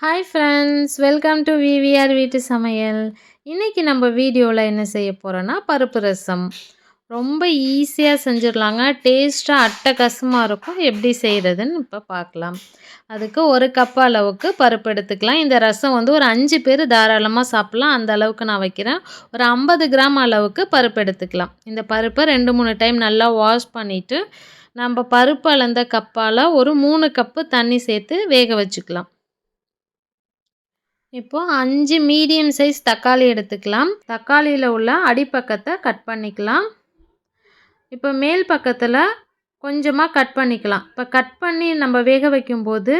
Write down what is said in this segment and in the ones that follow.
Hi friends, welcome to VVR வீட்டு சமையல். இன்றைக்கி நம்ம வீடியோவில் என்ன செய்ய போகிறோன்னா பருப்பு ரசம். ரொம்ப ஈஸியாக செஞ்சிடலாங்க. டேஸ்ட்டாக அட்டகாசமாக இருக்கும். எப்படி செய்கிறதுன்னு இப்போ பார்க்கலாம். அதுக்கு ஒரு கப் அளவுக்கு பருப்பு எடுத்துக்கலாம். இந்த ரசம் ஒரு 5 பேர் தாராளமாக சாப்பிட்லாம். அந்த அளவுக்கு நான் வைக்கிறேன். ஒரு 50 கிராம் அளவுக்கு பருப்பு எடுத்துக்கலாம். இந்த பருப்பை 2-3 டைம் நல்லா வாஷ் பண்ணிவிட்டு நம்ம பருப்பு அளந்த கப்பால் ஒரு 3 கப்பு தண்ணி சேர்த்து வேக வச்சுக்கலாம். இப்போது 5 மீடியம் சைஸ் தக்காளி எடுத்துக்கலாம். தக்காளியில் உள்ள அடிப்பக்கத்தை கட் பண்ணிக்கலாம். இப்போ மேல் பக்கத்தில் கொஞ்சமாக கட் பண்ணிக்கலாம். இப்போ கட் பண்ணி நம்ம வேக வைக்கும்போது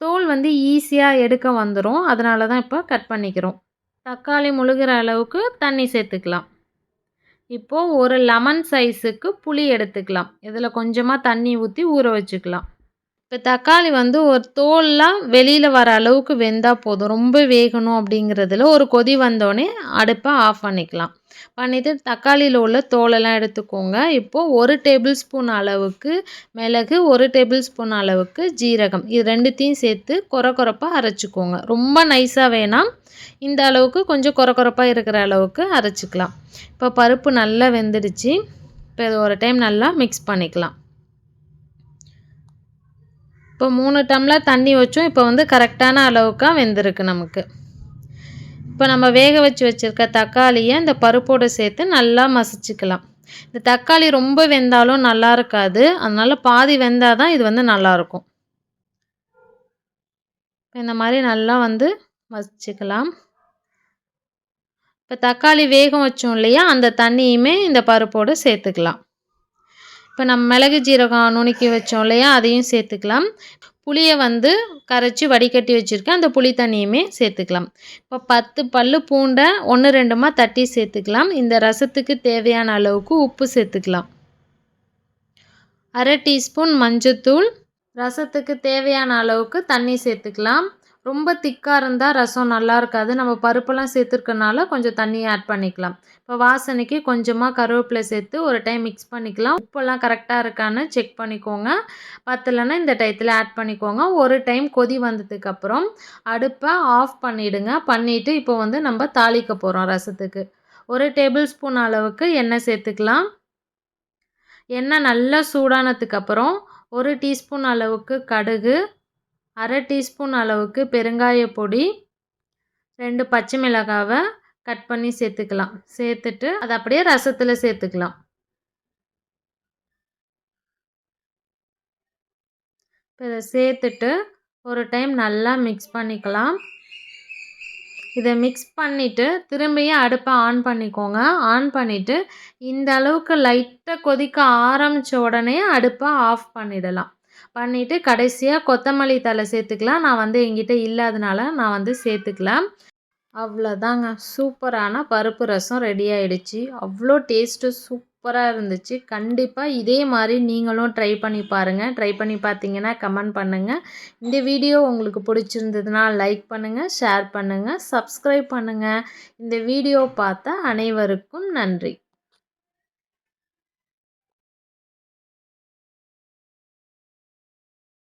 தோல் ஈஸியாக எடுக்க வந்துடும். அதனால தான் இப்போ கட் பண்ணிக்கிறோம். தக்காளி முழுகிற அளவுக்கு தண்ணி சேர்த்துக்கலாம். இப்போது ஒரு லெமன் சைஸுக்கு புளி எடுத்துக்கலாம். இதில் கொஞ்சமாக தண்ணி ஊற்றி ஊற வச்சுக்கலாம். இப்போ தக்காளி ஒரு தோல்லாம் வெளியில் வர அளவுக்கு வெந்தால் போதும். ரொம்ப வேகணும் அப்படிங்கிறதுல ஒரு கொதி வந்தோடனே அடுப்பை ஆஃப் பண்ணிக்கலாம். பண்ணிவிட்டு தக்காளியில் உள்ள தோலெல்லாம் எடுத்துக்கோங்க. இப்போது 1 டேபிள் ஸ்பூன் அளவுக்கு மிளகு, 1 டேபிள் ஸ்பூன் அளவுக்கு ஜீரகம், இது ரெண்டுத்தையும் சேர்த்து கொரப்பாக அரைச்சிக்கோங்க. ரொம்ப நைஸாக வேணாம், இந்த அளவுக்கு கொஞ்சம் கொரப்பாக இருக்கிற அளவுக்கு அரைச்சிக்கலாம். இப்போ பருப்பு நல்லா வெந்துடுச்சு. இப்போ இது ஒரு டைம் நல்லா மிக்ஸ் பண்ணிக்கலாம். இப்போ 3 டம்ளர் தண்ணி வச்சோம். இப்போ கரெக்டான அளவுக்காக வெந்திருக்கு நமக்கு. இப்போ நம்ம வேக வச்சுருக்க தக்காளியை இந்த பருப்போடு சேர்த்து நல்லா மசிச்சுக்கலாம். இந்த தக்காளி ரொம்ப வெந்தாலும் நல்லா இருக்காது. அதனால் பாதி வெந்தால் தான் இது நல்லாயிருக்கும். இந்த மாதிரி நல்லா மசிச்சுக்கலாம். இப்போ தக்காளி வேகம் வச்சோம் இல்லையா, அந்த தண்ணியுமே இந்த பருப்போடு சேர்த்துக்கலாம். இப்போ நம்ம மிளகு ஜீரகம் நுணுக்கி வச்சோம் இல்லையா, அதையும் சேர்த்துக்கலாம். புளியை கரைச்சி வடிகட்டி வச்சுருக்கேன். அந்த புளி தண்ணியுமே சேர்த்துக்கலாம். இப்போ 10 பல்லு பூண்டை 1-2மா தட்டி சேர்த்துக்கலாம். இந்த ரசத்துக்கு தேவையான அளவுக்கு உப்பு சேர்த்துக்கலாம். 1/2 டீஸ்பூன் மஞ்சத்தூள், ரசத்துக்கு தேவையான அளவுக்கு தண்ணி சேர்த்துக்கலாம். ரொம்ப திக்காக இருந்தால் ரசம் நல்லா இருக்காது. நம்ம பருப்பெல்லாம் சேர்த்துருக்கனால கொஞ்சம் தண்ணியை ஆட் பண்ணிக்கலாம். இப்போ வாசனைக்கு கொஞ்சமாக கருவேப்பிலை சேர்த்து ஒரு டைம் மிக்ஸ் பண்ணிக்கலாம். உப்பெல்லாம் கரெக்டாக இருக்கான்னு செக் பண்ணிக்கோங்க. பத்தலைன்னா இந்த டயத்தில் ஆட் பண்ணிக்கோங்க. ஒரு டைம் கொதி வந்ததுக்கப்புறம் அடுப்பை ஆஃப் பண்ணிவிடுங்க. பண்ணிவிட்டு இப்போ நம்ம தாளிக்க போகிறோம் ரசத்துக்கு. 1 டேபிள் ஸ்பூன் அளவுக்கு எண்ணெய் சேர்த்துக்கலாம். எண்ணெய் நல்லா சூடானதுக்கப்புறம் 1 டீஸ்பூன் அளவுக்கு கடுகு, 1/2 டீஸ்பூன் அளவுக்கு பெருங்காய பொடி, 2 பச்சை மிளகாவை கட் பண்ணி சேர்த்துக்கலாம். சேர்த்துட்டு அதை அப்படியே ரசத்தில் சேர்த்துக்கலாம். இப்போ இதை சேர்த்துட்டு ஒரு டைம் நல்லா மிக்ஸ் பண்ணிக்கலாம். இதை மிக்ஸ் பண்ணிவிட்டு திரும்பியும் அடுப்பை ஆன் பண்ணிக்கோங்க. ஆன் பண்ணிவிட்டு இந்த அளவுக்கு லைட்டாக கொதிக்க ஆரம்பித்த உடனே அடுப்பை ஆஃப் பண்ணிடலாம். பண்ணிவிட்டு கடைசியாக கொத்தமல்லி தழை சேர்த்துக்கலாம். நான் என்கிட்ட இல்லாதனால நான் சேர்த்துக்கலாம். அவ்வளோதாங்க, சூப்பரான பருப்பு ரசம் ரெடி ஆகிடுச்சு. அவ்வளோ டேஸ்ட்டு சூப்பராக இருந்துச்சு. கண்டிப்பாக இதே மாதிரி நீங்களும் ட்ரை பண்ணி பாருங்கள். ட்ரை பண்ணி பார்த்தீங்கன்னா கமெண்ட் பண்ணுங்கள். இந்த வீடியோ உங்களுக்கு பிடிச்சிருந்ததுன்னா லைக் பண்ணுங்கள், ஷேர் பண்ணுங்கள், சப்ஸ்கிரைப் பண்ணுங்கள். இந்த வீடியோ பார்த்த அனைவருக்கும் நன்றி.